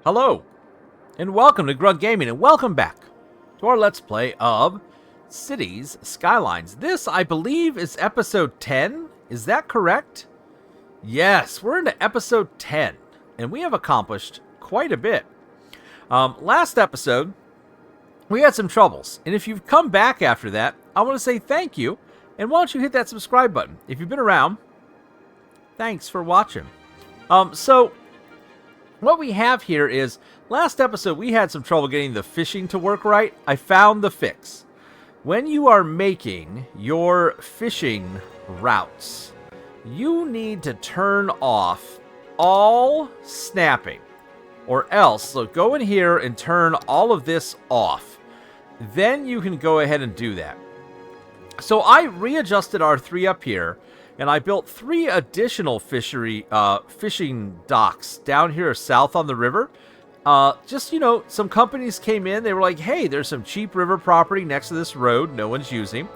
Hello, and welcome to Grug Gaming, and welcome back to our Let's Play of Cities Skylines. This, I believe, is episode 10. Is that correct? Yes, we're into episode 10, and we have accomplished quite a bit. Last episode, we had some troubles, and if you've come back after that, I want to say thank you, and why don't you hit that subscribe button? If you've been around, thanks for watching. So what we have here is, last episode we had some trouble getting the fishing to work right. I found the fix. When you are making your fishing routes, you need to turn off all snapping, or else, so go in here and turn all of this off. Then you can go ahead and do that. So I readjusted our 3 up here, and I built 3 additional fishing docks down here south on the river. Just, you know, some companies came in. They were like, hey, there's some cheap river property next to this road no one's using.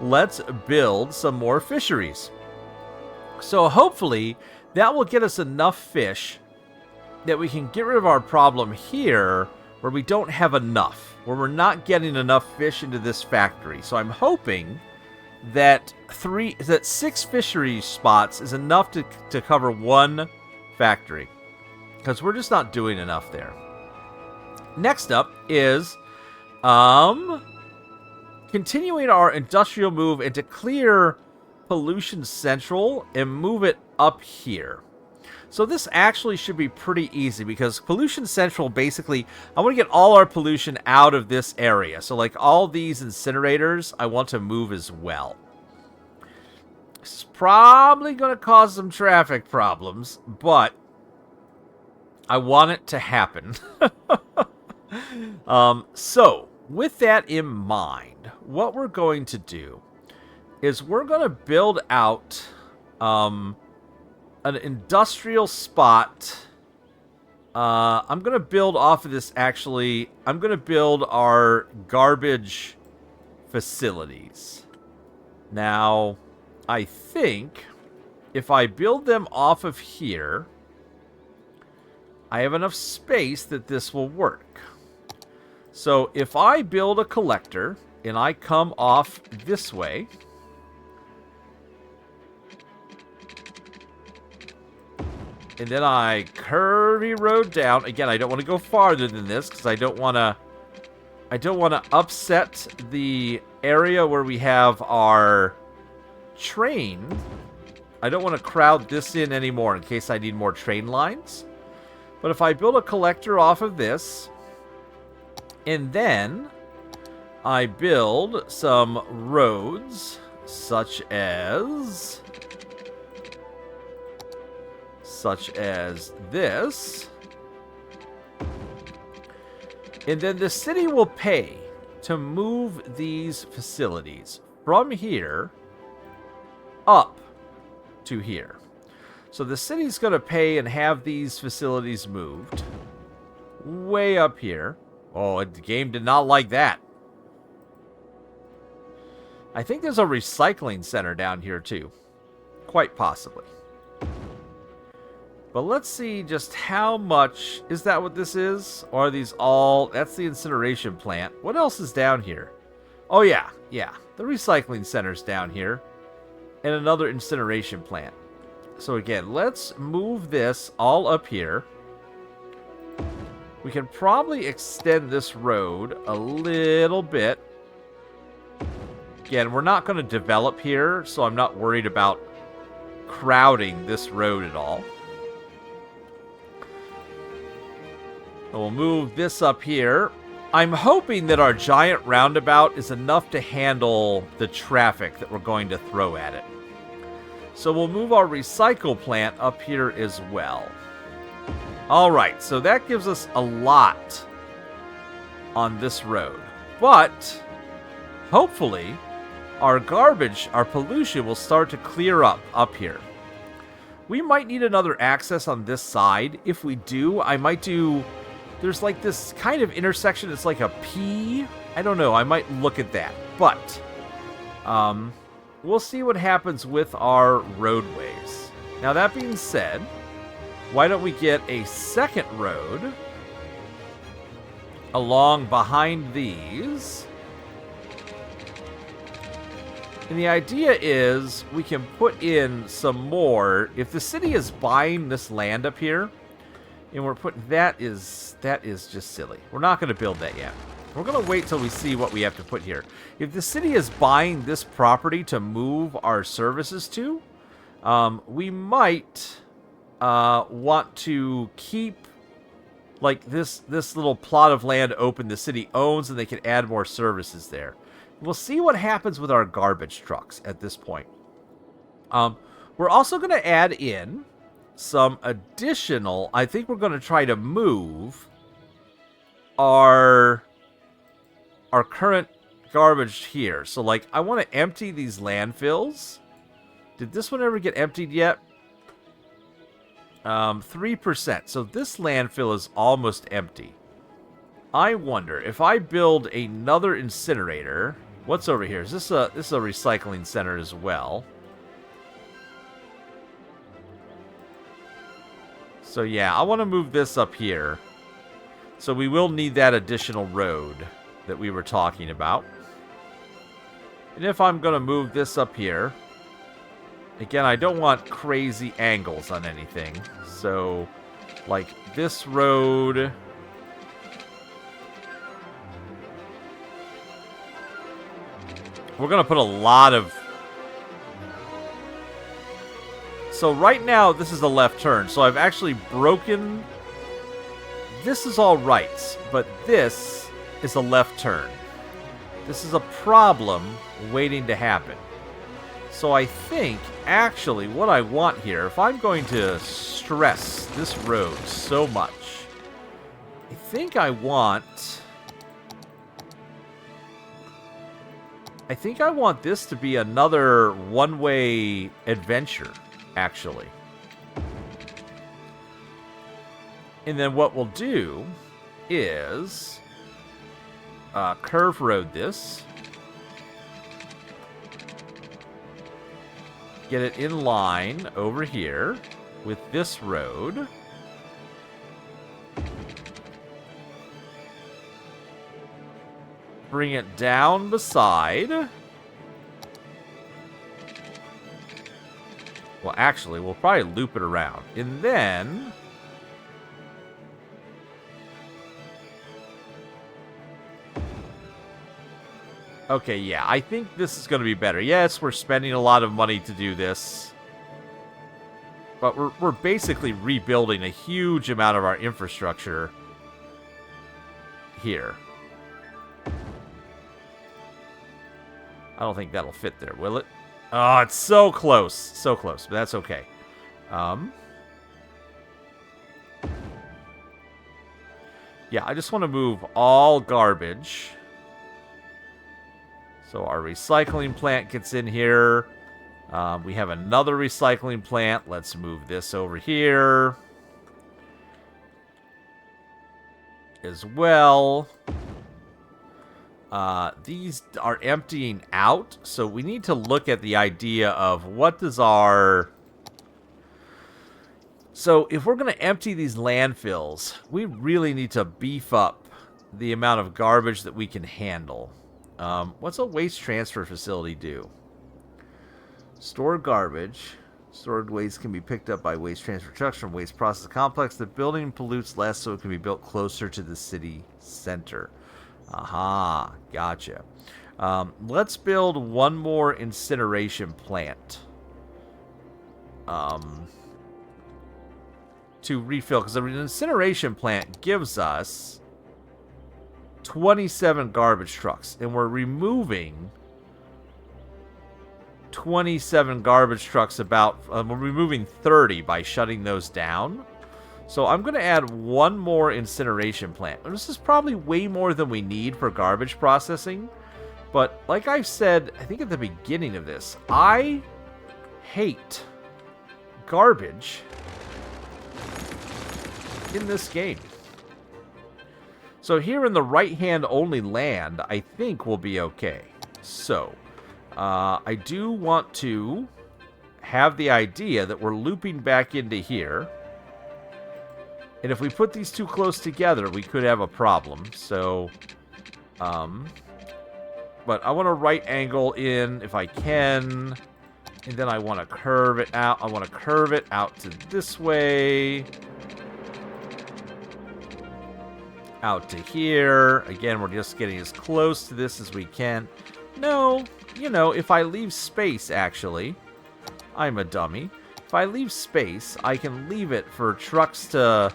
Let's build some more fisheries. So hopefully that will get us enough fish that we can get rid of our problem here where we don't have enough, where we're not getting enough fish into this factory. So I'm hoping that 6 fishery spots is enough to cover 1 factory, because we're just not doing enough there. Next up is continuing our industrial move and to clear Pollution Central and move it up here. So this actually should be pretty easy, because Pollution Central, basically, I want to get all our pollution out of this area. So like all these incinerators, I want to move as well. This is probably going to cause some traffic problems, but I want it to happen. So with that in mind, what we're going to do is we're going to build out an industrial spot. I'm going to build off of this, actually. I'm going to build our garbage facilities. Now, I think if I build them off of here, I have enough space that this will work. So if I build a collector and I come off this way, and then I curvy road down. Again, I don't want to go farther than this because I don't want to upset the area where we have our train. I don't want to crowd this in anymore in case I need more train lines. But if I build a collector off of this, and then I build some roads such as this, and then the city will pay to move these facilities from here up to here. So the city's going to pay and have these facilities moved way up here. Oh, the game did not like that. I think there's a recycling center down here too. Quite possibly. But let's see just how much... Is that what this is? Or are these all... That's the incineration plant. What else is down here? Oh, yeah. Yeah. The recycling center's down here. And another incineration plant. So again, let's move this all up here. We can probably extend this road a little bit. Again, we're not going to develop here, so I'm not worried about crowding this road at all. We'll move this up here. I'm hoping that our giant roundabout is enough to handle the traffic that we're going to throw at it. So we'll move our recycle plant up here as well. Alright, so that gives us a lot on this road. But, hopefully, our garbage, our pollution will start to clear up here. We might need another access on this side. If we do, I might do... There's like this kind of intersection. It's like a P. I don't know. I might look at that. But we'll see what happens with our roadways. Now, that being said, why don't we get a second road along behind these. And the idea is we can put in some more. If the city is buying this land up here, and we're putting that is just silly. We're not going to build that yet. We're going to wait till we see what we have to put here. If the city is buying this property to move our services to, we might want to keep like this little plot of land open the city owns, and they can add more services there. We'll see what happens with our garbage trucks at this point. We're also going to add in some additional... I think we're going to try to move our current garbage here. So, like, I want to empty these landfills. Did this one ever get emptied yet? 3%. So this landfill is almost empty. I wonder if I build another incinerator... What's over here? Is this a recycling center as well? So yeah, I want to move this up here. So we will need that additional road that we were talking about. And if I'm going to move this up here, again, I don't want crazy angles on anything. So, like this road... We're going to put a lot of... So right now, this is a left turn. So I've actually broken... This is all rights, but this is a left turn. This is a problem waiting to happen. So I think, actually, what I want here, if I'm going to stress this road so much, I think I want this to be another one-way adventure, actually. And then what we'll do is curve road this. Get it in line over here with this road. Bring it down beside. Well, actually, we'll probably loop it around. And then... Okay, yeah, I think this is going to be better. Yes, we're spending a lot of money to do this. But we're basically rebuilding a huge amount of our infrastructure here. I don't think that'll fit there, will it? Oh, it's so close. So close, but that's okay. Yeah, I just want to move all garbage. So our recycling plant gets in here. We have another recycling plant. Let's move this over here as well. These are emptying out, so we need to look at the idea of what does our... So if we're going to empty these landfills, we really need to beef up the amount of garbage that we can handle. What's a waste transfer facility do? Store garbage. Stored waste can be picked up by waste transfer trucks from waste processing complex. The building pollutes less, so it can be built closer to the city center. Aha, gotcha. Let's build one more incineration plant. To refill, because an incineration plant gives us 27 garbage trucks, and we're removing 27 garbage trucks we're removing 30 by shutting those down. So I'm going to add one more incineration plant. This is probably way more than we need for garbage processing. But like I've said, I think at the beginning of this, I hate garbage in this game. So here in the right-hand only land, I think we'll be okay. So, I do want to have the idea that we're looping back into here. And if we put these two close together, we could have a problem. So, but I want to right angle in if I can. And then I want to curve it out. I want to curve it out to this way. Out to here. Again, we're just getting as close to this as we can. No, you know, if I leave space, actually, I'm a dummy. If I leave space, I can leave it for trucks to,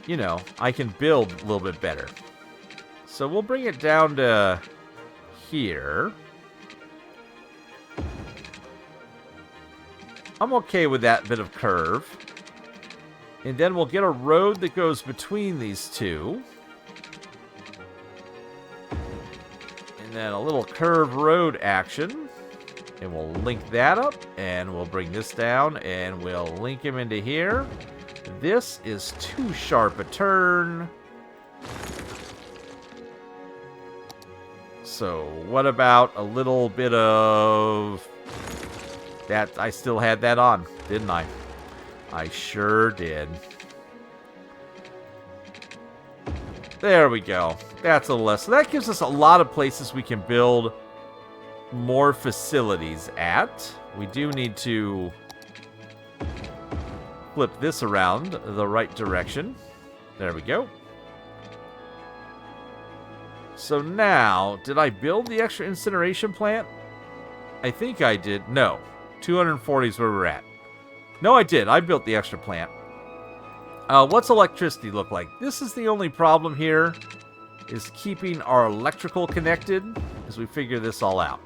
you know, I can build a little bit better. So we'll bring it down to here. I'm okay with that bit of curve. And then we'll get a road that goes between these two. And then a little curved road action. And we'll link that up. And we'll bring this down. And we'll link him into here. This is too sharp a turn. So what about a little bit of... that? I still had that on, didn't I? I sure did. There we go. That's a little less. So that gives us a lot of places we can build more facilities at. We do need to flip this around the right direction. There we go. So now, did I build the extra incineration plant? I think I did. No. 240 is where we're at. No, I did. I built the extra plant. What's electricity look like? This is the only problem here, is keeping our electrical connected as we figure this all out.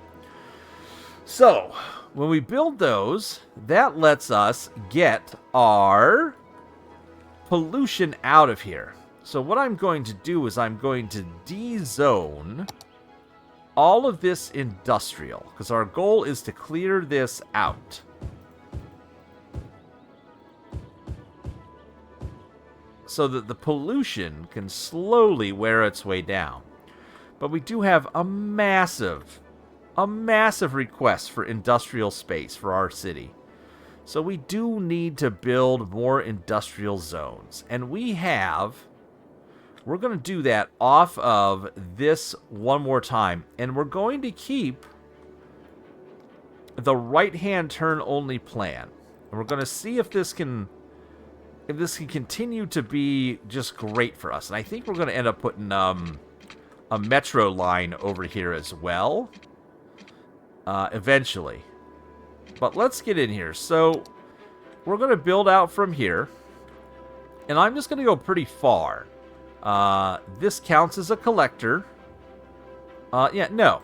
So, when we build those, that lets us get our pollution out of here. So what I'm going to do is I'm going to de-zone all of this industrial, because our goal is to clear this out. So that the pollution can slowly wear its way down. But we do have a massive request for industrial space for our city. So we do need to build more industrial zones. And we're going to do that off of this one more time. And we're going to keep the right-hand turn only plan. And we're going to see if this can continue to be just great for us. And I think we're going to end up putting a metro line over here as well. Eventually. But let's get in here. So we're going to build out from here. And I'm just going to go pretty far. This counts as a collector. Yeah, no.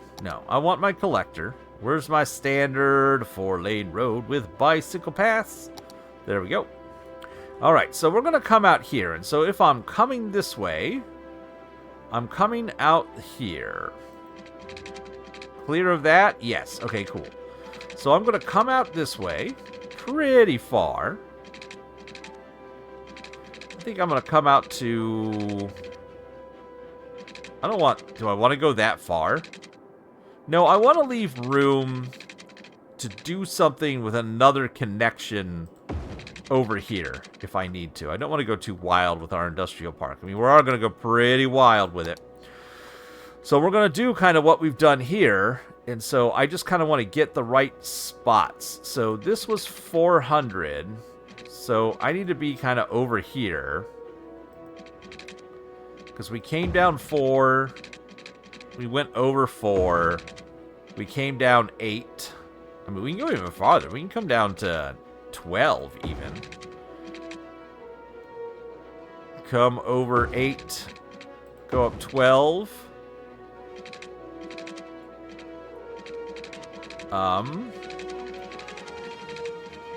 I want my collector. Where's my standard 4-lane road with bicycle paths? There we go. Alright, so we're going to come out here. And so if I'm coming this way, I'm coming out here. Clear of that? Yes. Okay, cool. So I'm going to come out this way pretty far. I think I'm going to come out to... Do I want to go that far? No, I want to leave room to do something with another connection over here, if I need to. I don't want to go too wild with our industrial park. I mean, we are going to go pretty wild with it. So we're going to do kind of what we've done here. And so I just kind of want to get the right spots. So this was 400. So I need to be kind of over here. Because we came down 4. We went over 4. We came down 8. I mean, we can go even farther. We can come down to 12 even. Come over 8. Go up 12.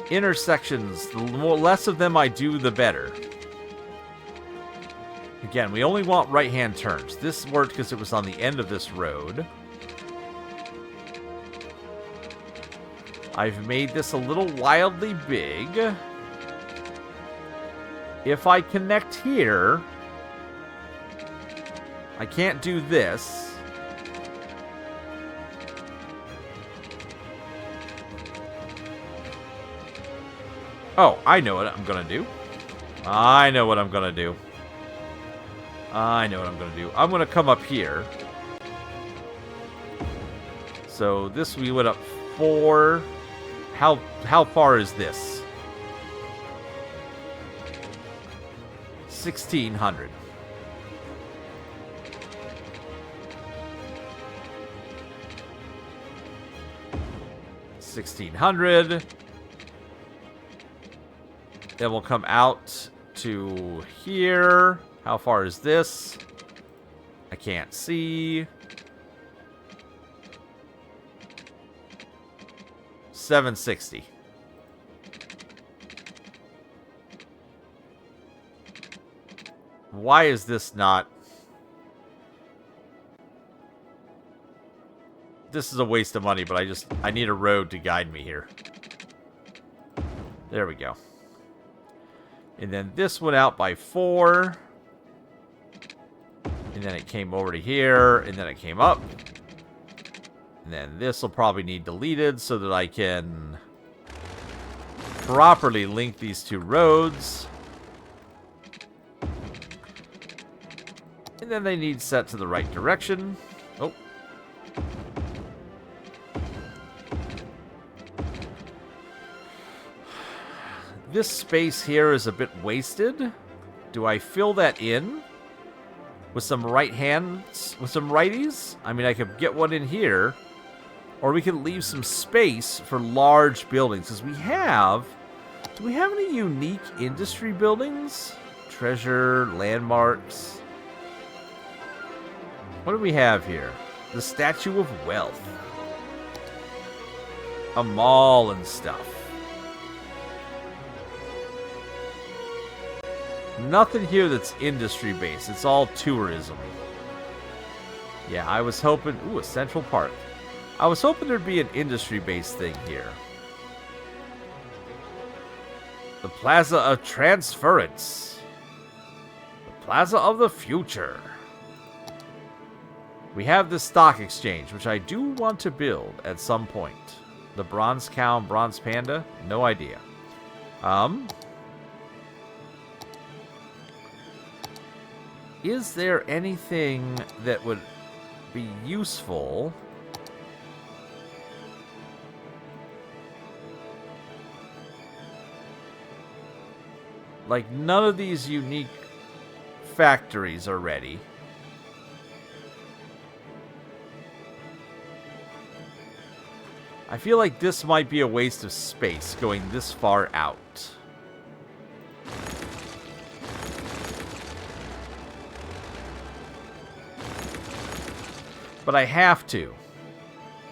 Intersections. The less of them I do, the better. Again, we only want right-hand turns. This worked because it was on the end of this road. I've made this a little wildly big. If I connect here, I can't do this. Oh, I know what I'm going to do. I know what I'm gonna do. I know what I'm gonna do. I'm gonna come up here. So this we went up 4. How far is this? 1,600. $1,600. Then we'll come out to here. How far is this? I can't see. 760. Why is this not? This is a waste of money, but I need a road to guide me here. There we go. And then this went out by 4. And then it came over to here, and then it came up. And then this will probably need deleted so that I can properly link these two roads. And then they need set to the right direction. Oh. This space here is a bit wasted. Do I fill that in with some right hands, with some righties? I mean, I could get one in here. Or we could leave some space for large buildings. Because we have... Do we have any unique industry buildings? Treasure, landmarks. What do we have here? The Statue of Wealth. A mall and stuff. Nothing here that's industry-based. It's all tourism. Yeah, I was hoping... Ooh, a Central Park. I was hoping there'd be an industry-based thing here. The Plaza of Transference. The Plaza of the Future. We have the stock exchange, which I do want to build at some point. The Bronze Cow and Bronze Panda? No idea. Is there anything that would be useful? Like, none of these unique factories are ready. I feel like this might be a waste of space going this far out. But I have to.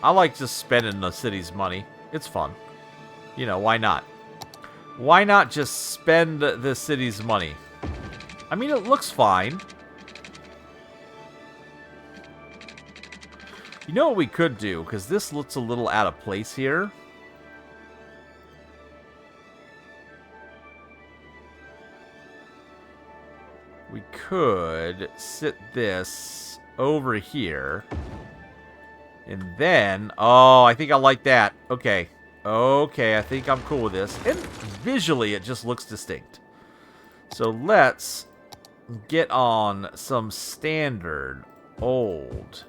I like just spending the city's money. It's fun. You know, why not? Why not just spend the city's money? I mean, it looks fine. You know what we could do? Because this looks a little out of place here. We could sit this over here. And then... Oh, I think I like that. Okay. Okay, I think I'm cool with this. And visually, it just looks distinct. So let's get on some standard, old,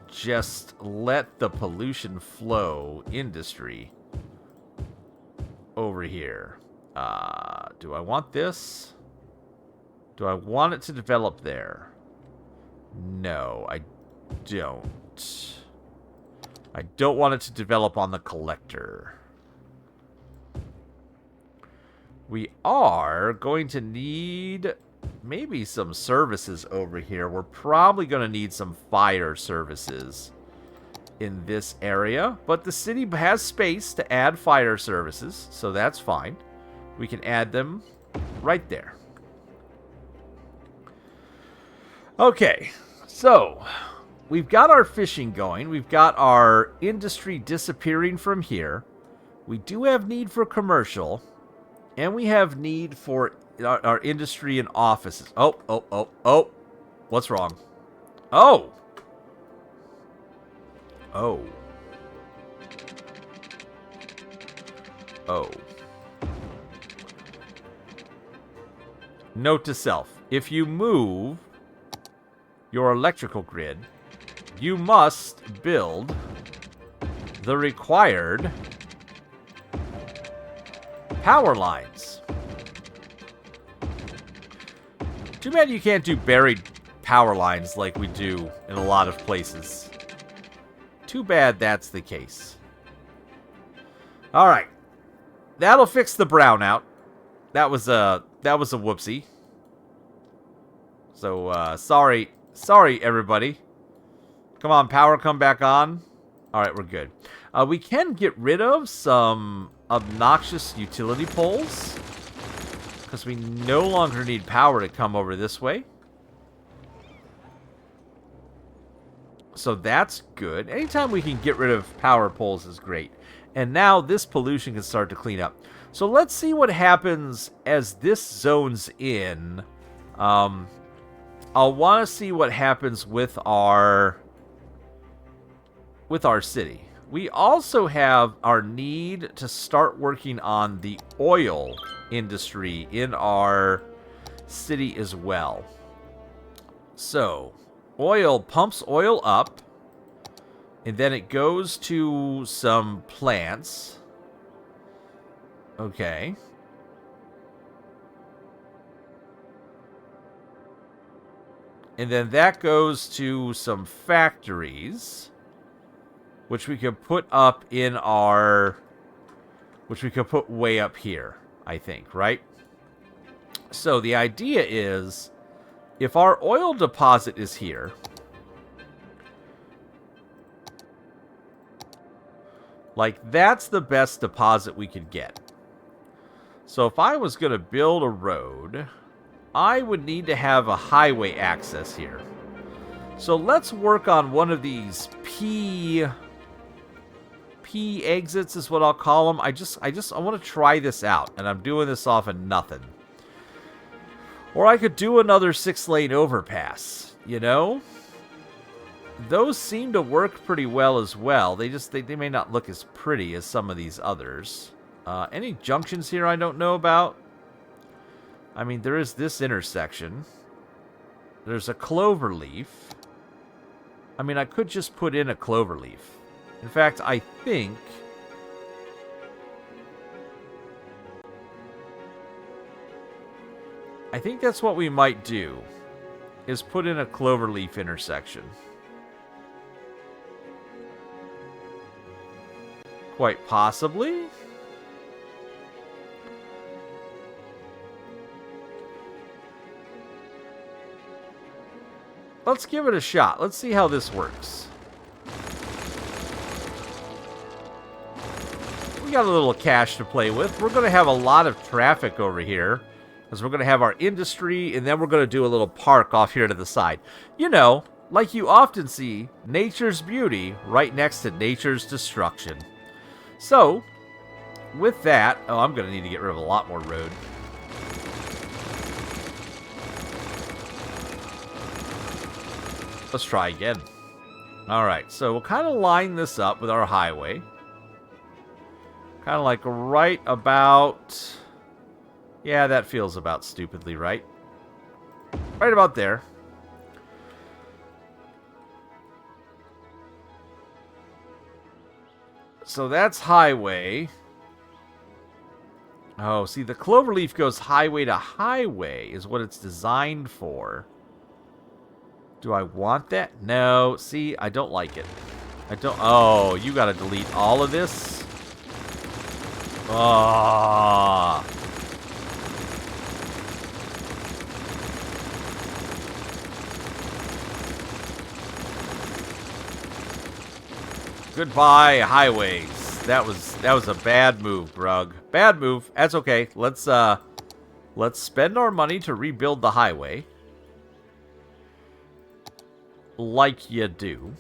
just let the pollution flow industry over here. Do I want this? Do I want it to develop there? No, I don't. I don't want it to develop on the collector. We are going to need maybe some services over here. We're probably going to need some fire services in this area. But the city has space to add fire services, so that's fine. We can add them right there. Okay, so we've got our fishing going. We've got our industry disappearing from here. We do have need for commercial. And we have need for our industry and offices. Oh. What's wrong? Oh. Oh. note to self, if you move your electrical grid, you must build the required power lines. Too bad you can't do buried power lines like we do in a lot of places. Too bad that's the case. Alright. That'll fix the brownout. That was a whoopsie. So, sorry, everybody. Come on, power, come back on. Alright, we're good. We can get rid of some obnoxious utility poles, because we no longer need power to come over this way. So that's good. Anytime we can get rid of power poles is great. And now this pollution can start to clean up. So let's see what happens as this zones in. I'll want to see what happens with our city. We also have our need to start working on the oil industry in our city as well. So, oil pumps oil up, and then it goes to some plants. Okay. And then that goes to some factories, which we can put up in our... which we could put way up here, I think, right? So the idea is, if our oil deposit is here, like, that's the best deposit we could get. So if I was going to build a road, I would need to have a highway access here. So let's work on one of these P exits is what I'll call them. I want to try this out, and I'm doing this off of nothing. Or I could do another 6-lane overpass, you know? Those seem to work pretty well as well. They may not look as pretty as some of these others. Any junctions here I don't know about? I mean, there is this intersection. There's a clover leaf. I mean, I could just put in a clover leaf. In fact, I think... that's what we might do, is put in a cloverleaf intersection. Quite possibly. Let's give it a shot. Let's see how this works. We got a little cash to play with. We're going to have a lot of traffic over here, because we're going to have our industry, and then we're going to do a little park off here to the side. You know, like you often see, nature's beauty right next to nature's destruction. So, with that... oh, I'm going to need to get rid of a lot more road. Let's try again. Alright, so we'll kind of line this up with our highway. Kind of like right about... yeah, that feels about stupidly right. Right about there. So that's highway. Oh, see, the cloverleaf goes highway to highway is what it's designed for. Do I want that? No. See, I don't like it. I don't... oh, you gotta delete all of this? Ah. Goodbye, highways. That was a bad move, Grug. Bad move. That's okay. Let's spend our money to rebuild the highway. Like you do.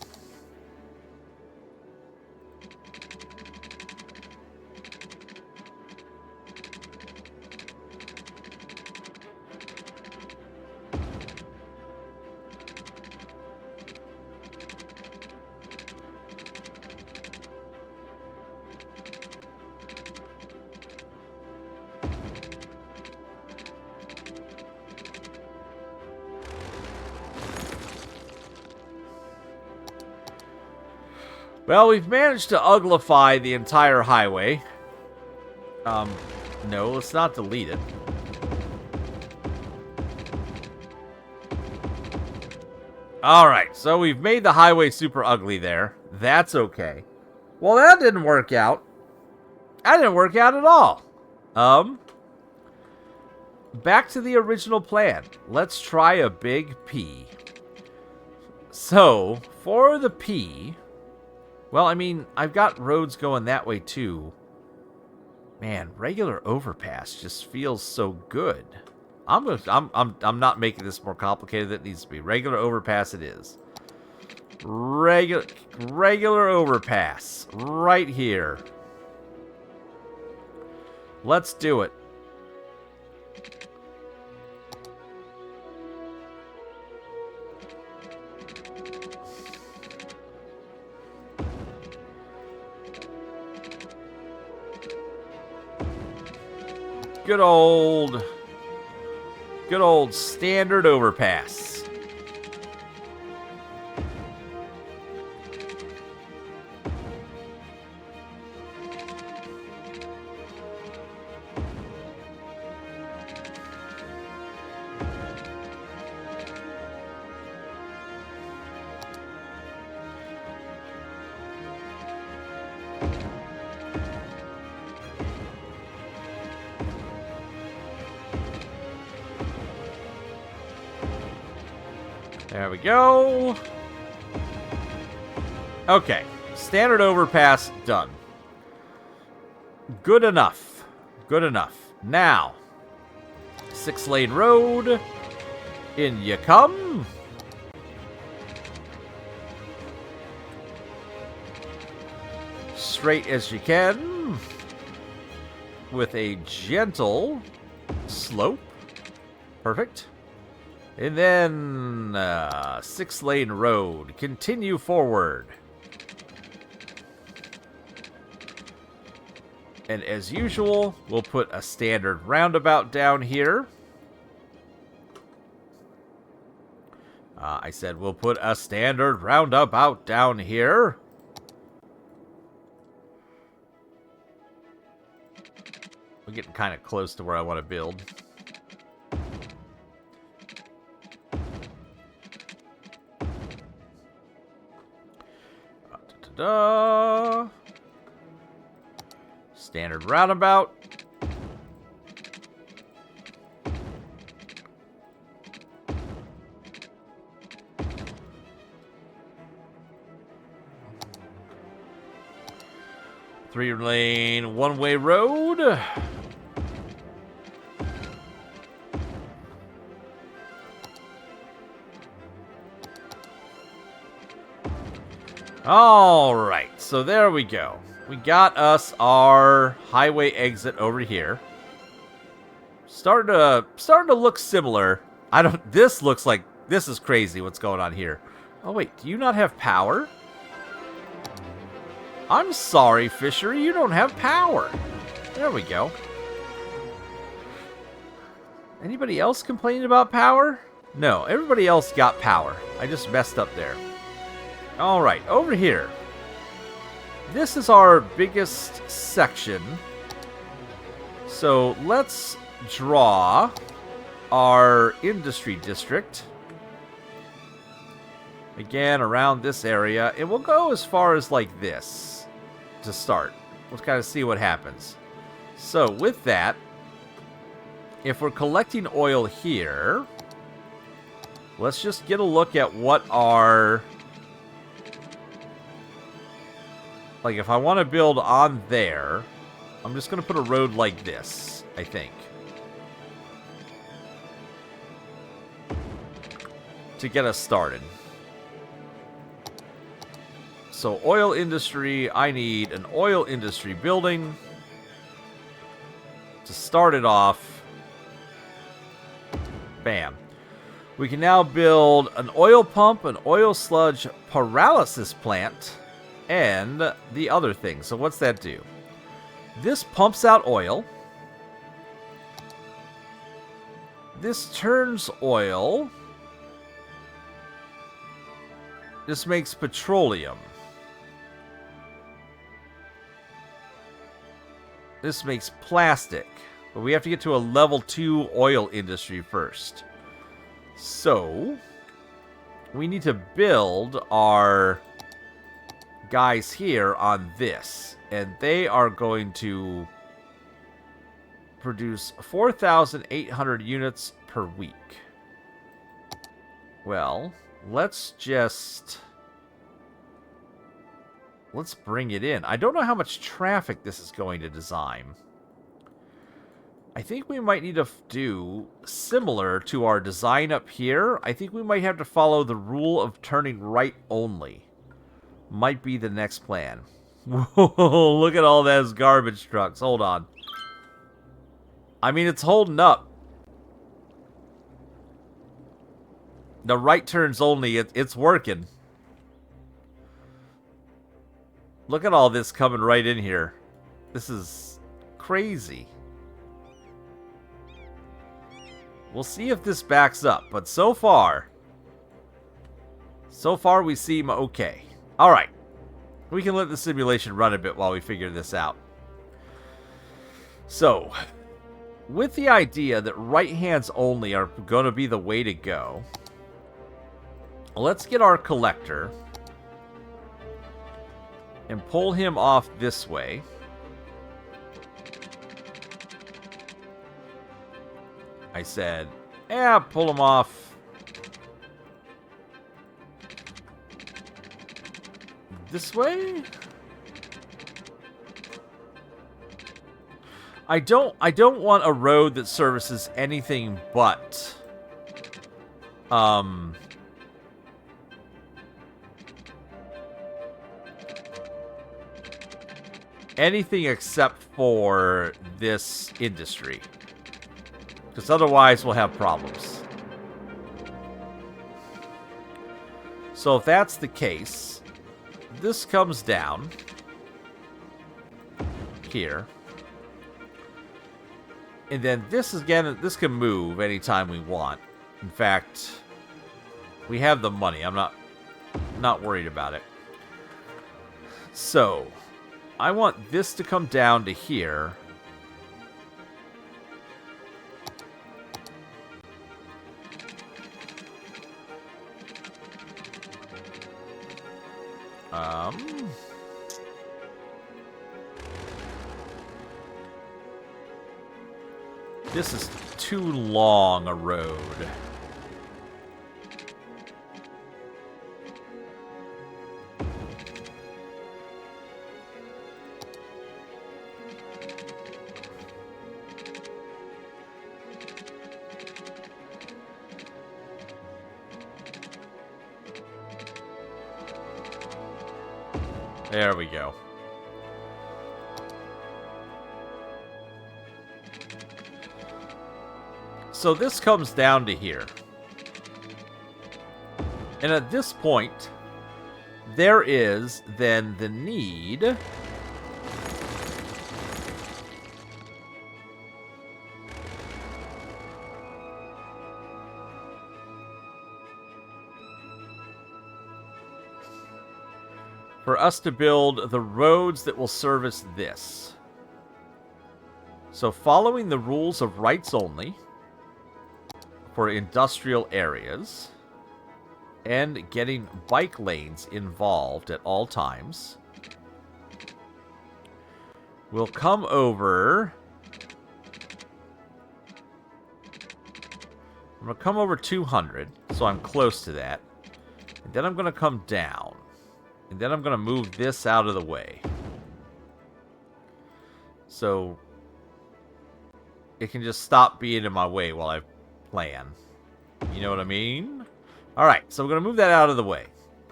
Well, we've managed to uglify the entire highway. No, let's not delete it. Alright, so we've made the highway super ugly there. That's okay. Well, that didn't work out. That didn't work out at all. Back to the original plan. Let's try a big P. So, for the P... Well, I mean, I've got roads going that way too. Man, regular overpass just feels so good. I'm not making this more complicated than it needs to be. Regular overpass it is. Regular overpass right here. Let's do it. Good old standard overpass. There we go. Okay. Standard overpass done. Good enough. Good enough. Now, 6-lane road. In you come. Straight as you can. With a gentle slope. Perfect. And then, 6-lane road. Continue forward. And as usual, we'll put a standard roundabout down here. I said we'll put a standard roundabout down here. We're getting kind of close to where I want to build. Standard roundabout. Three-lane, one-way road. All right, so there we go. We got us our highway exit over here. Starting to look similar. This looks like this is crazy. What's going on here? Oh wait, do you not have power? I'm sorry, Fishery, you don't have power. There we go. Anybody else complaining about power? No, everybody else got power. I just messed up there. All right, over here. This is our biggest section. So let's draw our industry district. Again, around this area. And we'll go as far as like this to start. Let's kind of see what happens. So with that, if we're collecting oil here, let's just get a look at what our... Like, if I want to build on there, I'm just going to put a road like this, I think. To get us started. So, oil industry, I need an oil industry building. To start it off. Bam. We can now build an oil pump, an oil sludge pyrolysis plant, and the other thing. So what's that do? This pumps out oil. This turns oil. This makes petroleum. This makes plastic. But we have to get to a level 2 oil industry first. So, we need to build our guys here on this. And they are going to produce 4,800 units per week. Well, let's bring it in. I don't know how much traffic this is going to design. I think we might need to do similar to our design up here. I think we might have to follow the rule of turning right only. Might be the next plan. Whoa, look at all those garbage trucks. Hold on. I mean, it's holding up. The right turns only, it's working. Look at all this coming right in here. This is crazy. We'll see if this backs up, but so far we seem okay. Alright. We can let the simulation run a bit while we figure this out. So, with the idea that right hands only are going to be the way to go, let's get our collector and pull him off this way. I said, pull him off this way. I don't want a road that services anything but anything except for this industry. Because otherwise we'll have problems. So if that's the case, this comes down here. And then this can move anytime we want. In fact, we have the money. I'm not worried about it. So, I want this to come down to here. This is too long a road. There we go. So this comes down to here. And at this point, there is then the need for us to build the roads that will service this. So following the rules of rights only for industrial areas and getting bike lanes involved at all times, we'll come over. I'm going to come over 200, so I'm close to that. And then I'm going to come down. And then I'm going to move this out of the way. So it can just stop being in my way while I plan. You know what I mean? Alright, so we're going to move that out of the way.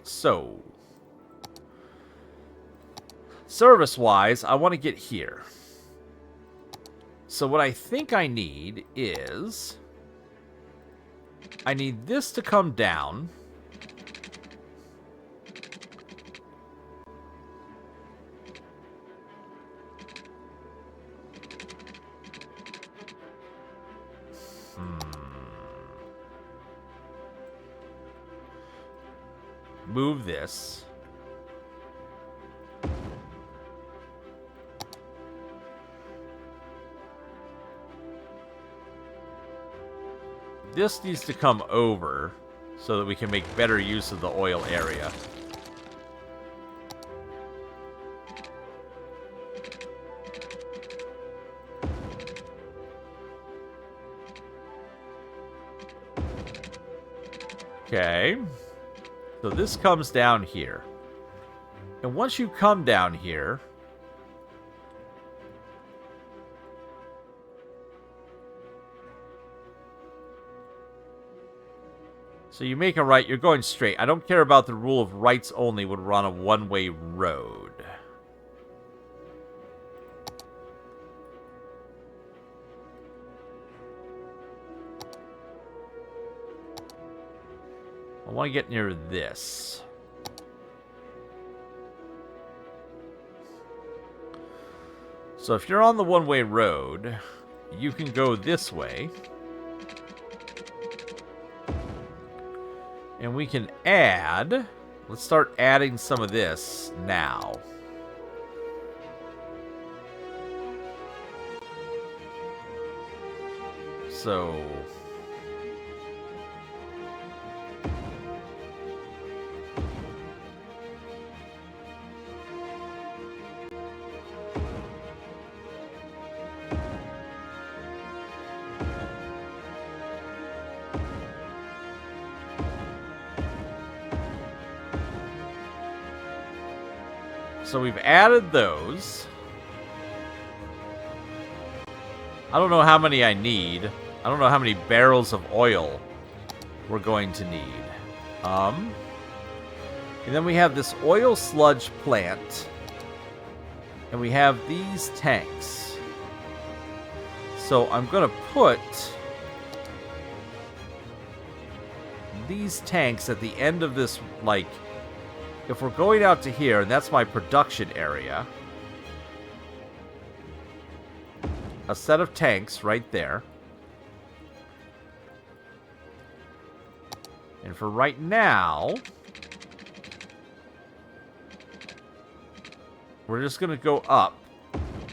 So, service-wise, I want to get here. So what I think I need is, I need this to come down. Move this. this needs to come over so that we can make better use of the oil area. Okay. So this comes down here. And once you come down here, so you make a right, you're going straight. I don't care about the rule of rights only when we're on a one-way road. I want to get near this. So if you're on the one-way road, you can go this way. And we can add... Let's start adding some of this now. So... So we've added those. I don't know how many I need. I don't know how many barrels of oil we're going to need. And then we have this oil sludge plant. And we have these tanks. So I'm going to put these tanks at the end of this, like... If we're going out to here, and that's my production area, a set of tanks right there. And for right now, we're just going to go up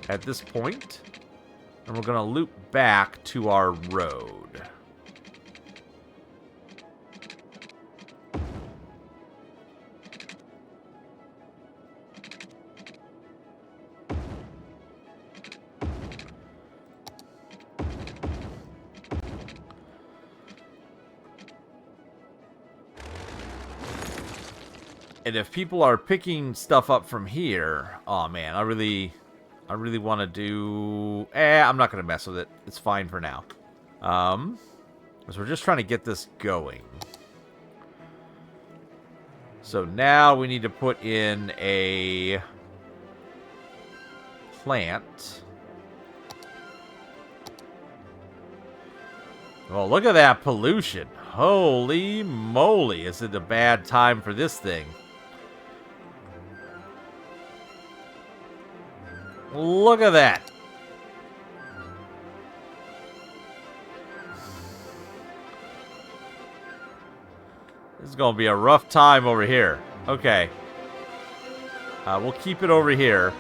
at this point, and we're going to loop back to our road. And if people are picking stuff up from here, oh man, I really want to do... I'm not going to mess with it. It's fine for now. Because we're just trying to get this going. So now we need to put in a plant. Well, look at that pollution. Holy moly, is it a bad time for this thing? Look at that. This is going to be a rough time over here. Okay. We'll keep it over here.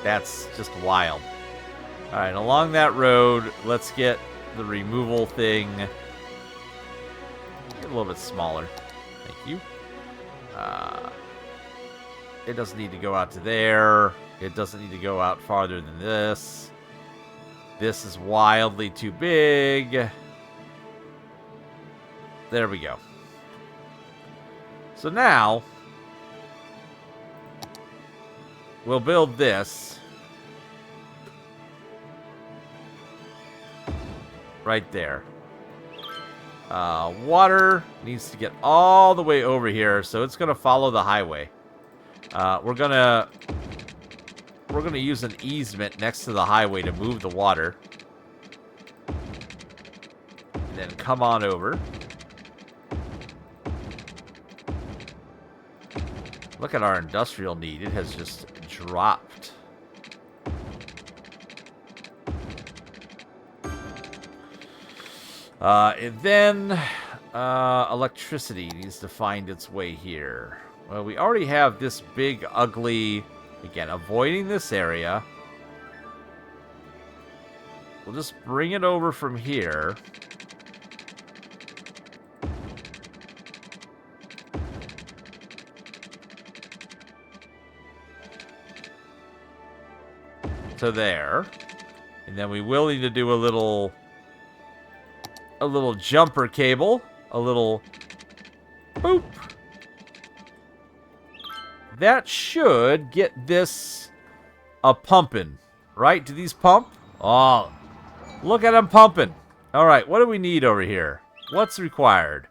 That's just wild. Alright, along that road, let's get the removal thing... a little bit smaller. Thank you. It doesn't need to go out to there. It doesn't need to go out farther than this. This is wildly too big. There we go. So now, we'll build this right there. Water needs to get all the way over here, so it's going to follow the highway. We're gonna use an easement next to the highway to move the water, and then come on over. Look at our industrial need; it has just dropped. And then electricity needs to find its way here. Well, we already have this big, ugly Again, avoiding this area. We'll just bring it over from here. To there. And then we will need to do a little jumper cable. A little boop. That should get this a pumping. Right? Do these pump? Oh, look at them pumping. All right, what do we need over here? What's required?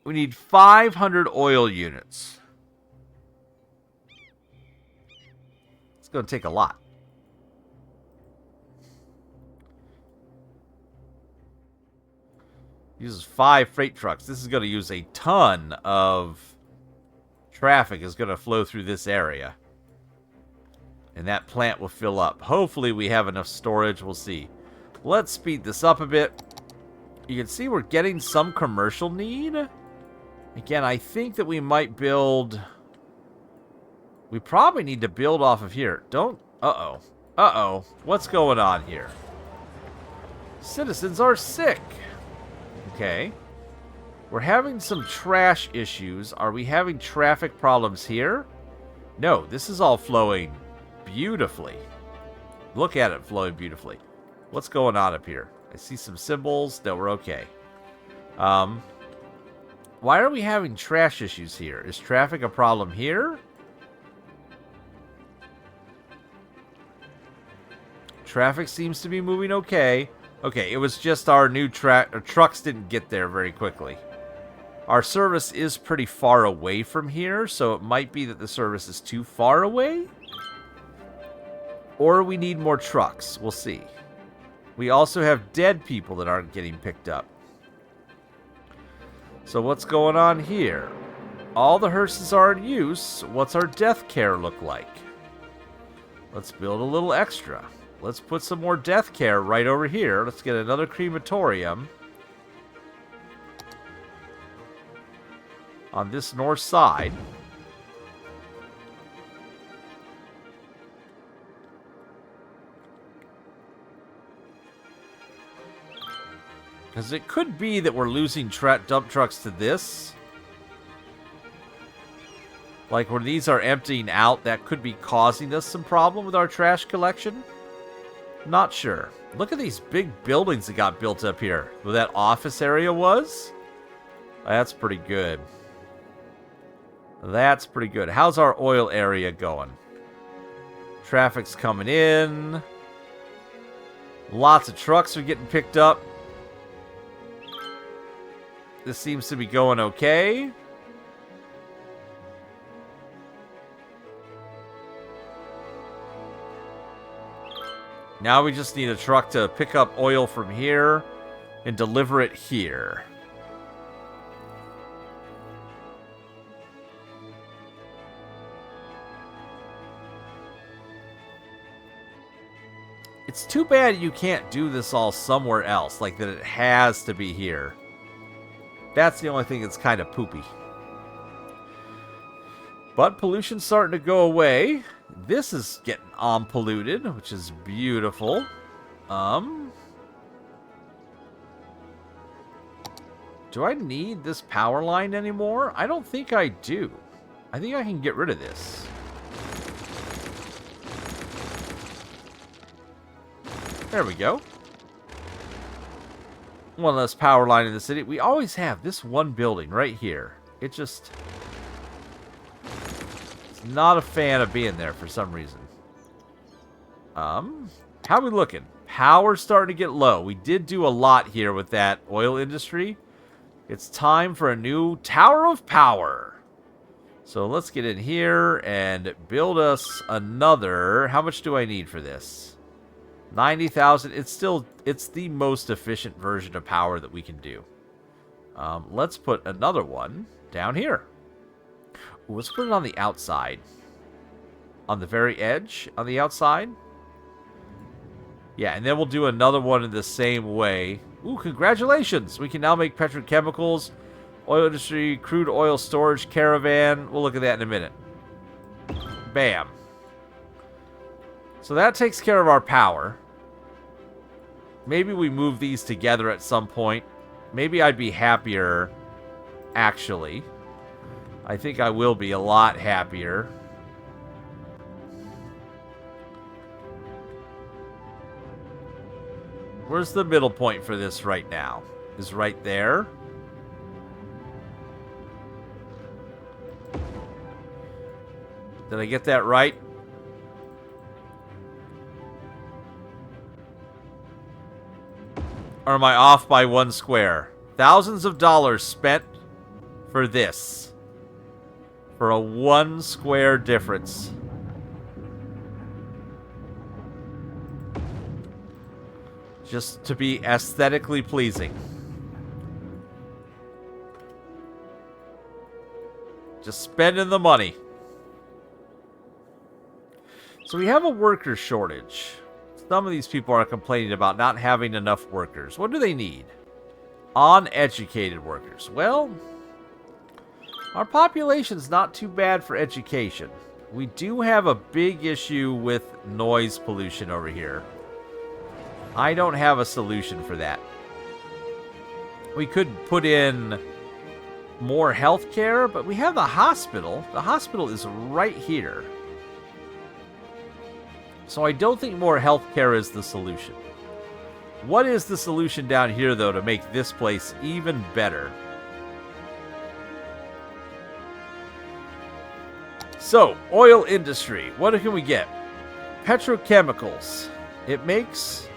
We need 500 oil units. It's going to take a lot. Uses 5 freight trucks. This is going to use a ton of traffic is going to flow through this area. And that plant will fill up. Hopefully we have enough storage. We'll see. Let's speed this up a bit. You can see we're getting some commercial need. Again, I think that we might build... We probably need to build off of here. Don't... Uh-oh. Uh-oh. What's going on here? Citizens are sick. Okay. We're having some trash issues. Are we having traffic problems here? No, this is all flowing beautifully. Look at it flowing beautifully. What's going on up here? I see some symbols. No, we're okay. Why are we having trash issues here? Is traffic a problem here? Traffic seems to be moving okay. Okay, it was just our new trucks didn't get there very quickly. Our service is pretty far away from here, so it might be that the service is too far away. Or we need more trucks. We'll see. We also have dead people that aren't getting picked up. So what's going on here? All the hearses are in use. What's our death care look like? Let's build a little extra. Let's put some more death care right over here. Let's get another crematorium. On this north side. Because it could be that we're losing dump trucks to this. Like when these are emptying out, that could be causing us some problem with our trash collection. Not sure. Look at these big buildings that got built up here. Where that office area was? That's pretty good. That's pretty good. How's our oil area going? Traffic's coming in. Lots of trucks are getting picked up. This seems to be going okay. Now we just need a truck to pick up oil from here and deliver it here. It's too bad you can't do this all somewhere else, like that it has to be here. That's the only thing that's kind of poopy. But pollution's starting to go away. This is getting unpolluted, which is beautiful. Do I need this power line anymore? I don't think I do. I think I can get rid of this. There we go. One less power line in the city. We always have this one building right here. It just... Not a fan of being there for some reason. How are we looking? Power's starting to get low. We did do a lot here with that oil industry. It's time for a new Tower of Power. So let's get in here and build us another. How much do I need for this? 90,000. It's the most efficient version of power that we can do. Let's put another one down here. Ooh, let's put it on the outside. On the very edge, on the outside. Yeah, and then we'll do another one in the same way. Ooh, congratulations! We can now make petrochemicals. Oil industry, crude oil storage caravan. We'll look at that in a minute. Bam. So that takes care of our power. Maybe we move these together at some point. Maybe I'd be happier, actually. I think I will be a lot happier. Where's the middle point for this right now? Is right there. Did I get that right? Or am I off by 1 square? Thousands of dollars spent for this. For a 1 square difference. Just to be aesthetically pleasing. Just spending the money. So we have a worker shortage. Some of these people are complaining about not having enough workers. What do they need? Uneducated workers. Well, our population's not too bad for education. We do have a big issue with noise pollution over here. I don't have a solution for that. We could put in more healthcare, but we have the hospital. The hospital is right here. So I don't think more healthcare is the solution. What is the solution down here, though, to make this place even better? So, oil industry. What can we get? Petrochemicals. It makes...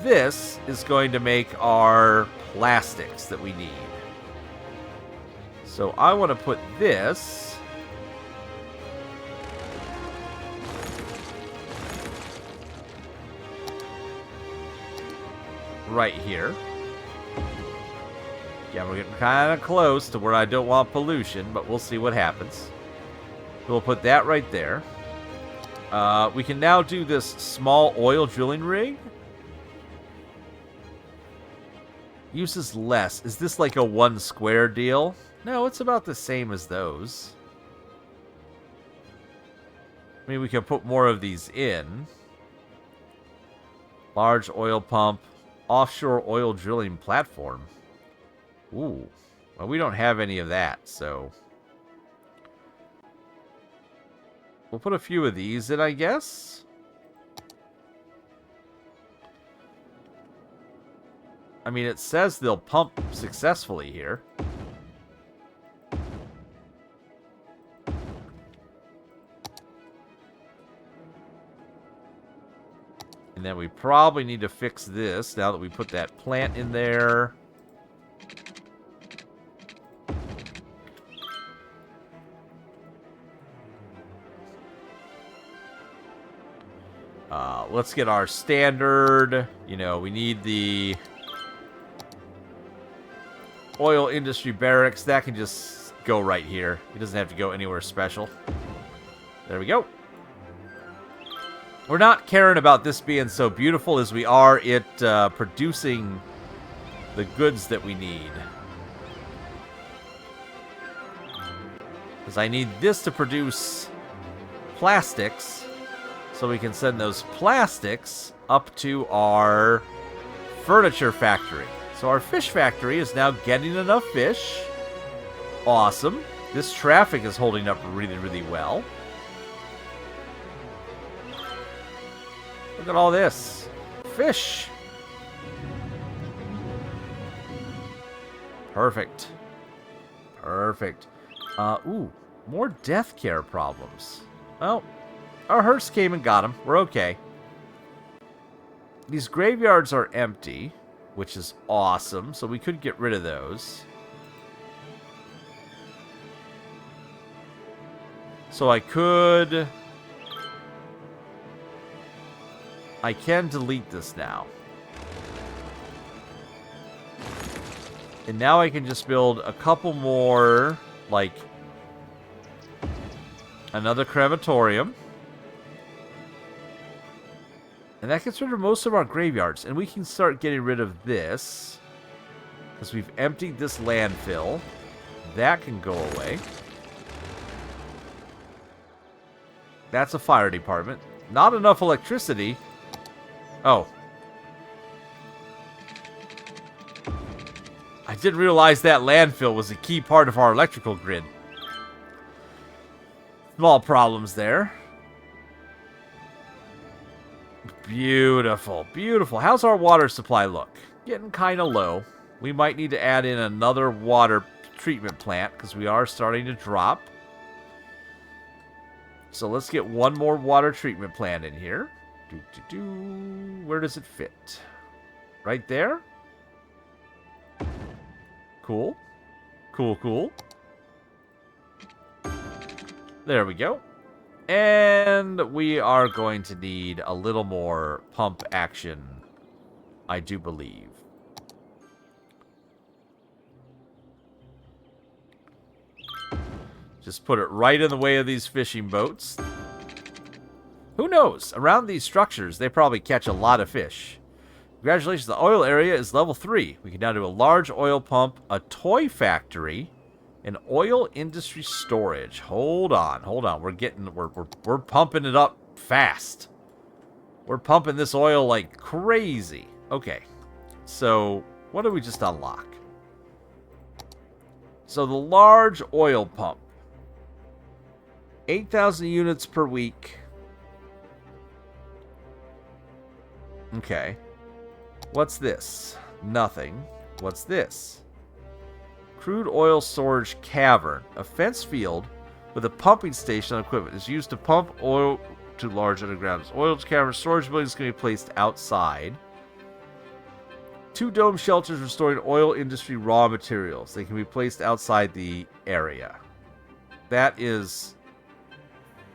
This is going to make our plastics that we need. So I want to put this... right here. Yeah, we're getting kind of close to where I don't want pollution, but we'll see what happens. We'll put that right there. We can now do this small oil drilling rig. Uses less. Is this like a 1 square deal? No, it's about the same as those. I mean, we can put more of these in. Large oil pump. Offshore oil drilling platform. Ooh. Well, we don't have any of that, so... we'll put a few of these in, I guess. I mean, it says they'll pump successfully here. And then we probably need to fix this now that we put that plant in there. Let's get our standard. You know, we need the oil industry barracks. That can just go right here. It doesn't have to go anywhere special. There we go. We're not caring about this being so beautiful as we are it producing the goods that we need. Because I need this to produce plastics, so we can send those plastics up to our furniture factory. So our fish factory is now getting enough fish. Awesome. This traffic is holding up really, really well. Look at all this. Fish. Perfect. Perfect. Ooh. More death care problems. Well, our hearse came and got them. We're okay. These graveyards are empty, which is awesome. So we could get rid of those. So I can delete this now. And now I can just build a couple more, like another crematorium. And that gets rid of most of our graveyards. And we can start getting rid of this. Because we've emptied this landfill. That can go away. That's a fire department. Not enough electricity. Oh. I didn't realize that landfill was a key part of our electrical grid. Small problems there. Beautiful, beautiful. How's our water supply look? Getting kind of low. We might need to add in another water treatment plant because we are starting to drop. So let's get one more water treatment plant in here. Where does it fit? Right there? Cool. Cool, cool. There we go. And we are going to need a little more pump action, I do believe. Just put it right in the way of these fishing boats. Who knows? Around these structures, they probably catch a lot of fish. Congratulations, the oil area is level 3. We can now do a large oil pump, a toy factory, and oil industry storage. Hold on, hold on. We're pumping it up fast. We're pumping this oil like crazy. Okay. So, what did we just unlock? So the large oil pump. 8,000 units per week. Okay. What's this? Nothing. What's this? Crude oil storage cavern. A fence field with a pumping station and equipment is used to pump oil to large underground oil cavern. Storage buildings can be placed outside. 2 dome shelters restoring oil industry raw materials. They can be placed outside the area. That is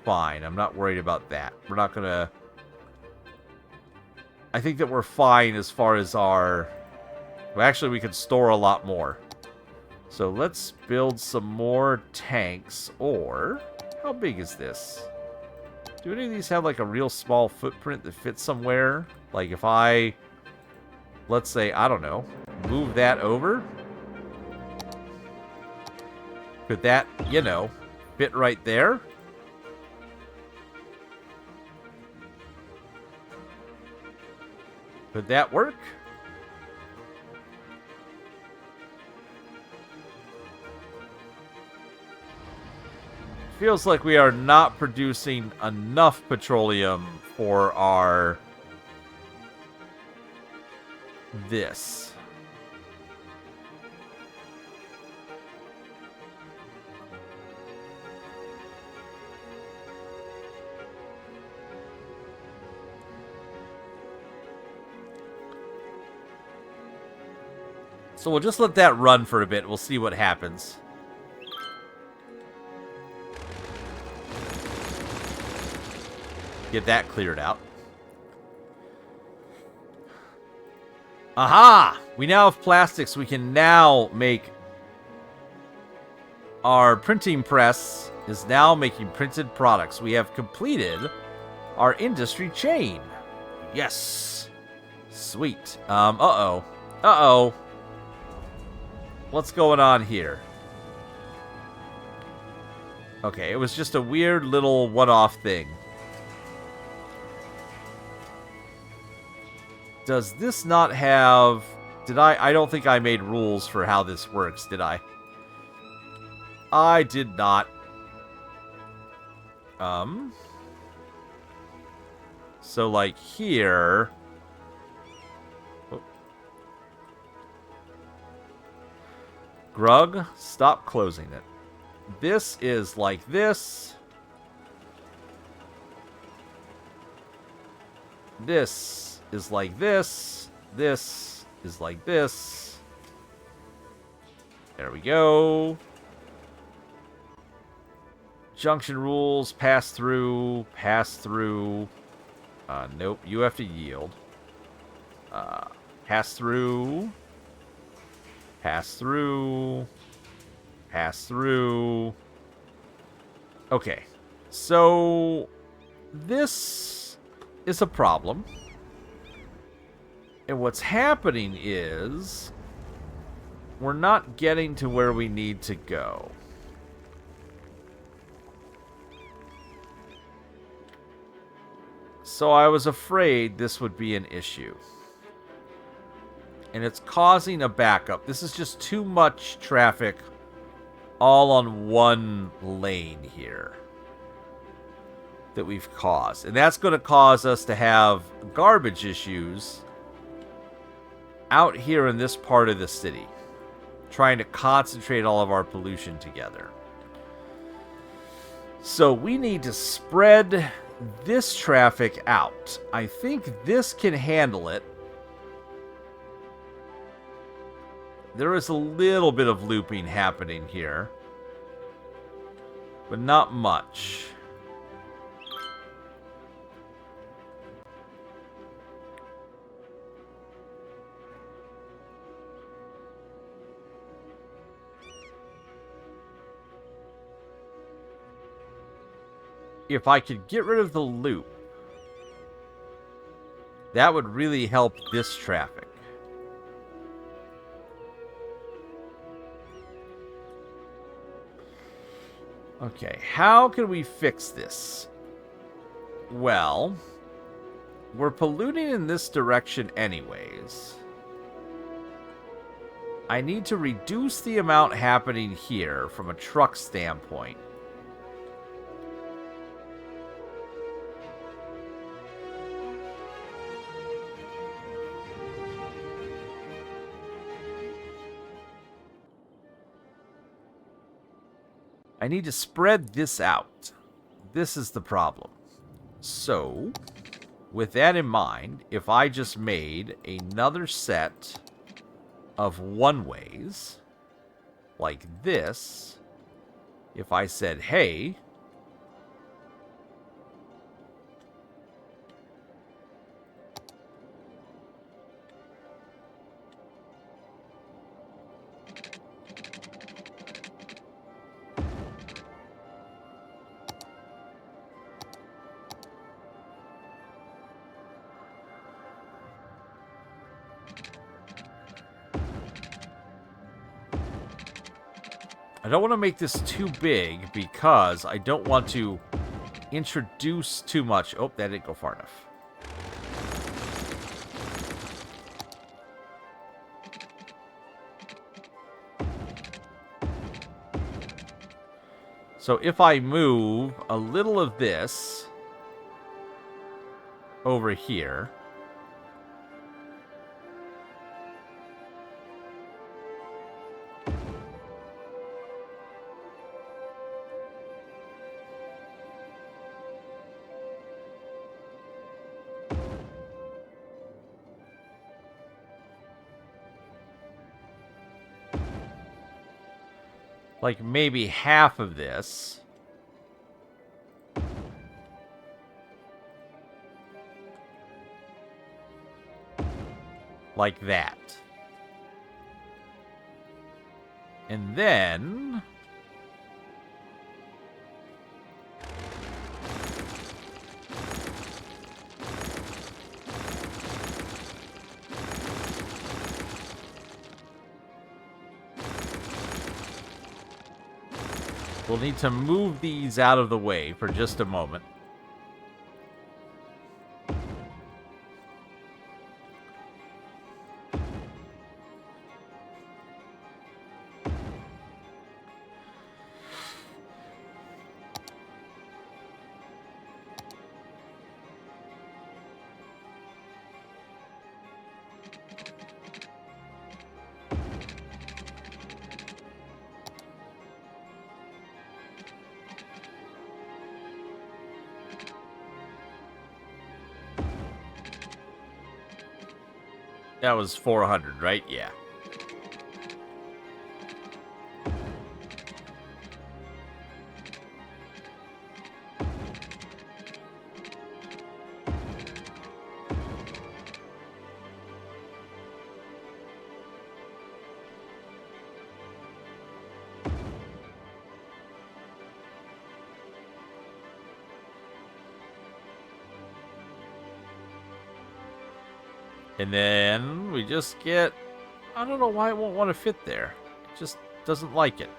fine. I'm not worried about that. We're not going to... I think that we're fine as far as our... Well, actually, we can store a lot more. So let's build some more tanks. Or, how big is this? Do any of these have like a real small footprint that fits somewhere? Like if I, let's say, I don't know, move that over? Could that, you know, fit right there? Could that work? Feels like we are not producing enough petroleum for our this. So we'll just let that run for a bit. We'll see what happens. Get that cleared out. Aha! We now have plastics. We can now make... Our printing press is now making printed products. We have completed our industry chain. Yes! Sweet. Uh-oh. Uh-oh. What's going on here? Okay, it was just a weird little one-off thing. Does this not have... Did I don't think I made rules for how this works, did I? I did not. So, like, here... Oh. Grug, stop closing it. This is like this. This is like this. This is like this. There we go. Junction rules, pass through, pass through. Nope, you have to yield. Pass through. Pass through. Pass through. Okay. So, this is a problem. And what's happening is we're not getting to where we need to go. So I was afraid this would be an issue. And it's causing a backup. This is just too much traffic all on one lane here that we've caused. And that's going to cause us to have garbage issues out here in this part of the city, trying to concentrate all of our pollution together. So we need to spread this traffic out. I think this can handle it. There is a little bit of looping happening here, but not much. If I could get rid of the loop, that would really help this traffic. Okay, how can we fix this? Well, we're polluting in this direction anyways. I need to reduce the amount happening here from a truck standpoint. I need to spread this out. This is the problem. So, with that in mind, if I just made another set of one-ways, like this, if I said, hey, I don't want to make this too big because I don't want to introduce too much. Oh, that didn't go far enough. So if I move a little of this over here, like maybe half of this. Like that. And then we'll need to move these out of the way for just a moment. That was 400, right? Yeah. And then we just get I don't know why it won't want to fit there. It just doesn't like it.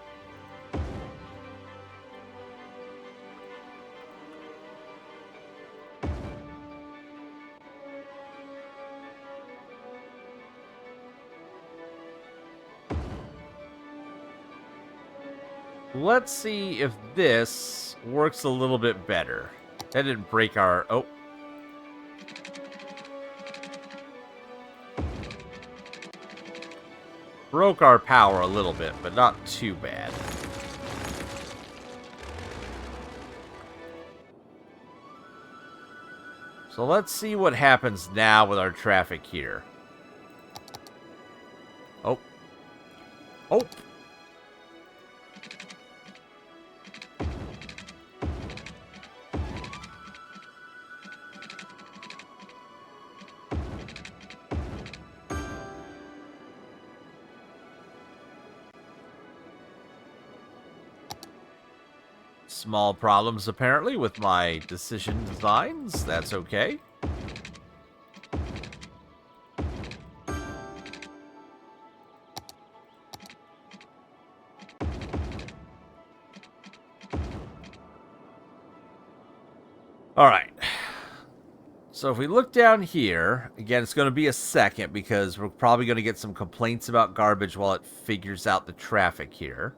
Let's see if this works a little bit better. That didn't break our... Oh. Broke our power a little bit, but not too bad. So let's see what happens now with our traffic here. Oh. Oh! Small problems, apparently, with my decision designs. That's okay. Alright. So if we look down here, again, it's going to be a second because we're probably going to get some complaints about garbage while it figures out the traffic here.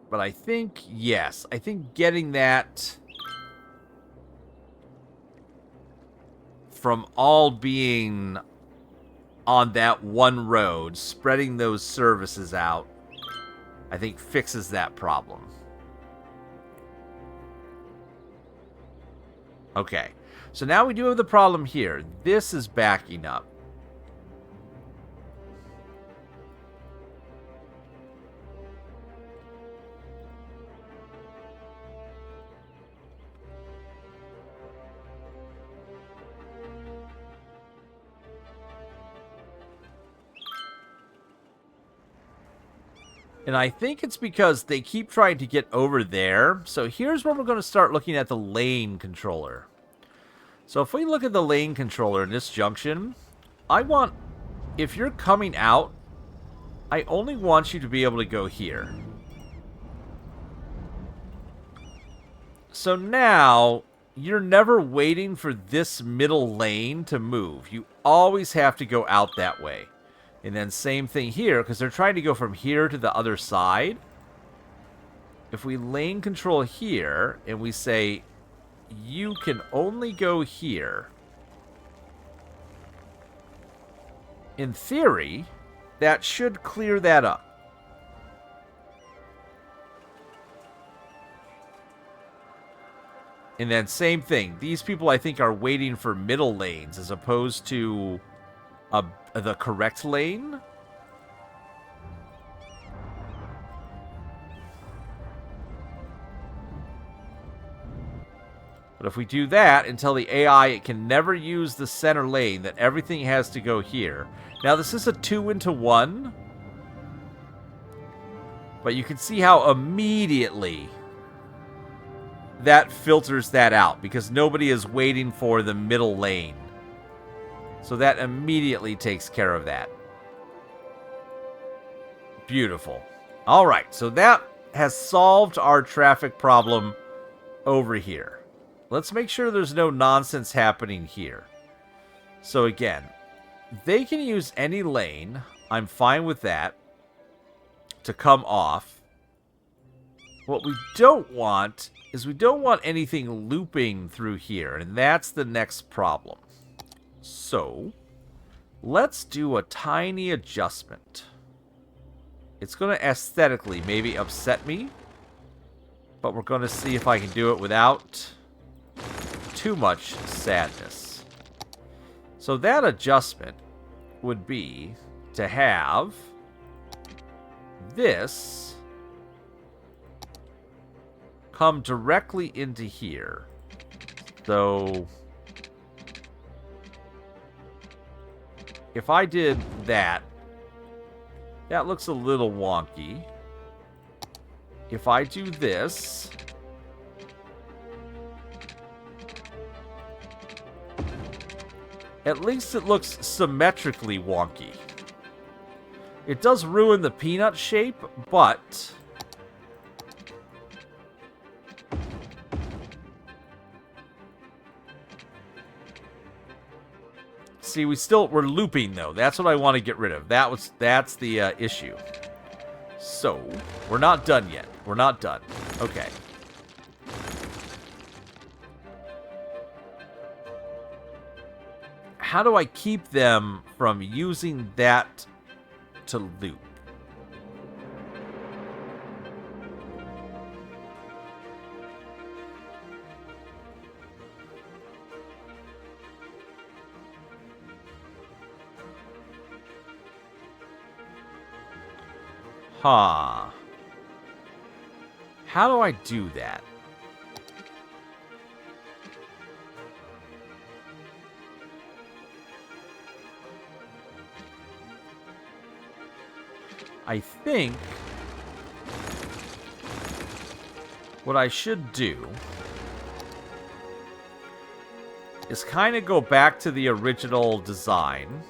But I think, yes, I think getting that from all being on that one road, spreading those services out, I think fixes that problem. Okay, so now we do have the problem here. This is backing up. And I think it's because they keep trying to get over there. So here's where we're going to start looking at the lane controller. So if we look at the lane controller in this junction, I want, if you're coming out, I only want you to be able to go here. So now, you're never waiting for this middle lane to move. You always have to go out that way. And then same thing here, because they're trying to go from here to the other side. If we lane control here, and we say, you can only go here. In theory, that should clear that up. And then same thing. These people, I think, are waiting for middle lanes as opposed to the correct lane. But if we do that and tell the AI it can never use the center lane, that everything has to go here. Now, this is a 2-into-1. But you can see how immediately that filters that out, because nobody is waiting for the middle lane. So that immediately takes care of that. Beautiful. Alright, so that has solved our traffic problem over here. Let's make sure there's no nonsense happening here. So again, they can use any lane. I'm fine with that. To come off. What we don't want is we don't want anything looping through here. And that's the next problem. So, let's do a tiny adjustment. It's going to aesthetically maybe upset me. But we're going to see if I can do it without too much sadness. So that adjustment would be to have this come directly into here. So if I did that, that looks a little wonky. If I do this, At least it looks symmetrically wonky. It does ruin the peanut shape, but... See, we're looping, though. That's what I want to get rid of. That's the issue. So, we're not done yet. We're not done. Okay. How do I keep them from using that to loop? Huh. How do I do that? I think what I should do is kind of go back to the original design.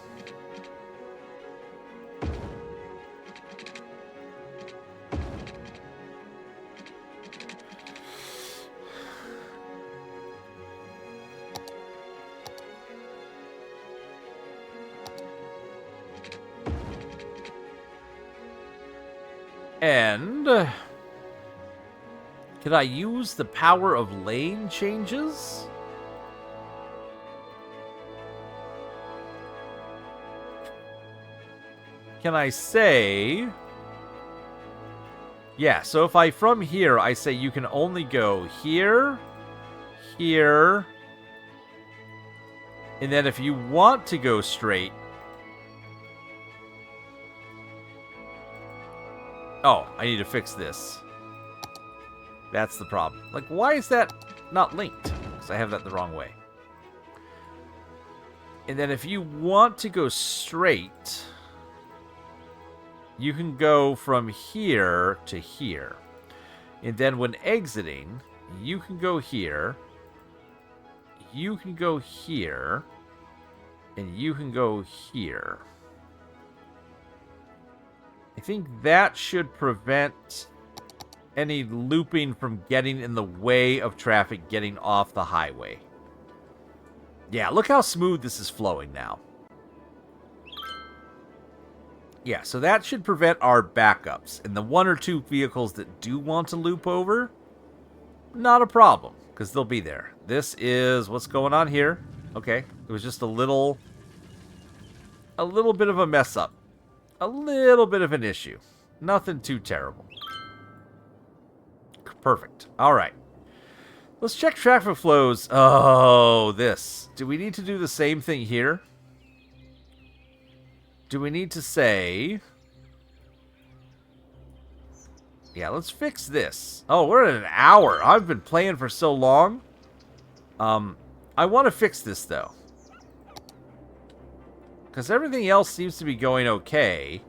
And can I use the power of lane changes? Can I say... Yeah, so if I, from here, I say you can only go here, here, and then if you want to go straight... Oh, I need to fix this. That's the problem. Like, why is that not linked? Because I have that the wrong way. And then if you want to go straight, you can go from here to here. And then when exiting, you can go here, you can go here, and you can go here. I think that should prevent any looping from getting in the way of traffic getting off the highway. Yeah, look how smooth this is flowing now. Yeah, so that should prevent our backups. And the one or two vehicles that do want to loop over, not a problem, because they'll be there. This is what's going on here. Okay, it was just a little bit of a mess up. A little bit of an issue. Nothing too terrible. Perfect. All right. Let's check traffic flows. Oh, this. Do we need to do the same thing here? Do we need to say... Yeah, let's fix this. Oh, we're at an hour. I've been playing for so long. I want to fix this, though. Because everything else seems to be going okay.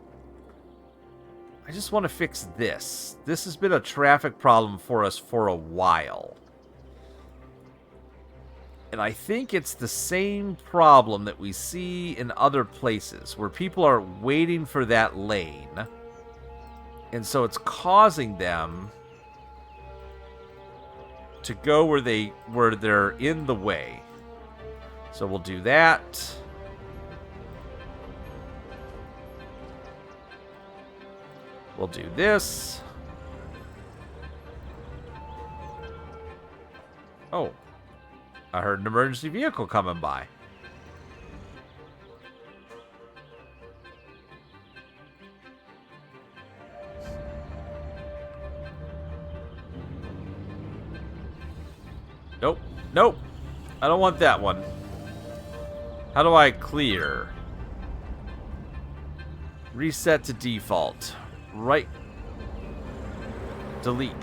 I just want to fix this. This has been a traffic problem for us for a while. And I think it's the same problem that we see in other places, where people are waiting for that lane. And so it's causing them to go where they're in the way. So we'll do that. We'll do this. Oh. I heard an emergency vehicle coming by. Nope. Nope. I don't want that one. How do I clear? Reset to default. Right. Delete.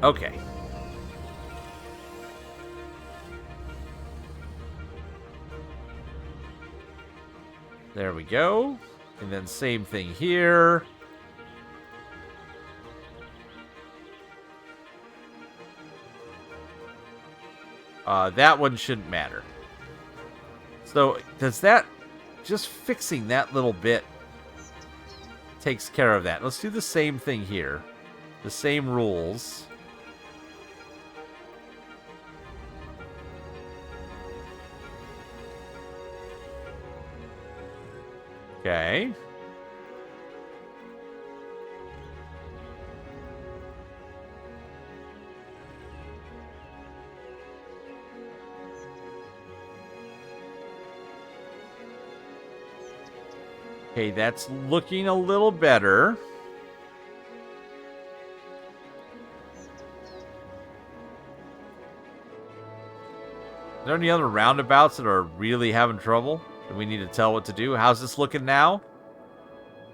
Okay. There we go. And then same thing here. That one shouldn't matter. So does that, just fixing that little bit takes care of that. Let's do the same thing here. The same rules. Okay. Okay, that's looking a little better. Are there any other roundabouts that are really having trouble that we need to tell what to do? How's this looking now?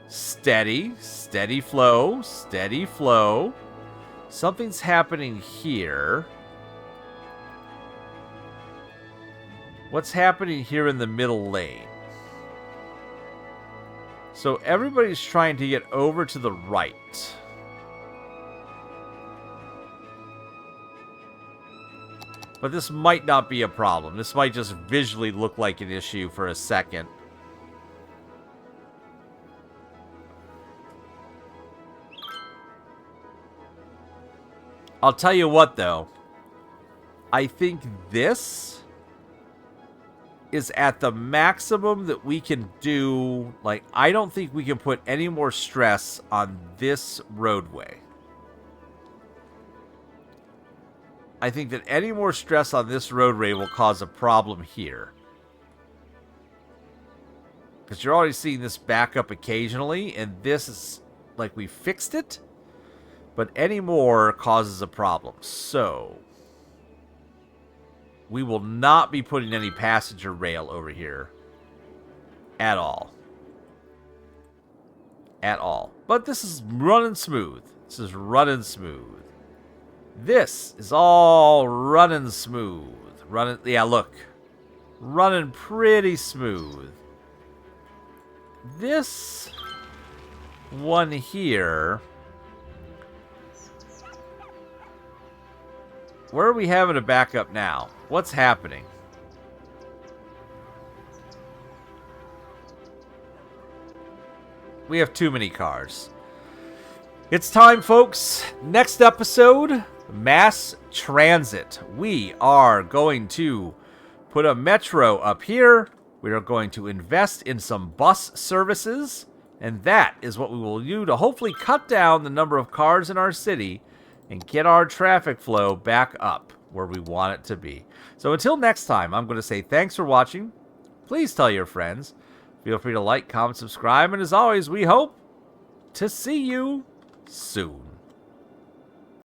Steady. Steady flow. Steady flow. Something's happening here. What's happening here in the middle lane? So everybody's trying to get over to the right. But this might not be a problem. This might just visually look like an issue for a second. I'll tell you what, though. I think this is at the maximum that we can do. Like, I don't think we can put any more stress on this roadway. I think that any more stress on this roadway will cause a problem here. Because you're already seeing this back up occasionally, and this is like we fixed it. But any more causes a problem. So we will not be putting any passenger rail over here at all. At all. But this is running smooth. This is running smooth. This is all running smooth. Running, yeah, look. Running pretty smooth. This one here, where are we having a backup now? What's happening? We have too many cars. It's time, folks. Next episode, mass transit. We are going to put a metro up here. We are going to invest in some bus services. And that is what we will do to hopefully cut down the number of cars in our city and get our traffic flow back up where we want it to be. So until next time, I'm going to say thanks for watching. Please tell your friends. Feel free to like, comment, subscribe, and as always, we hope to see you soon.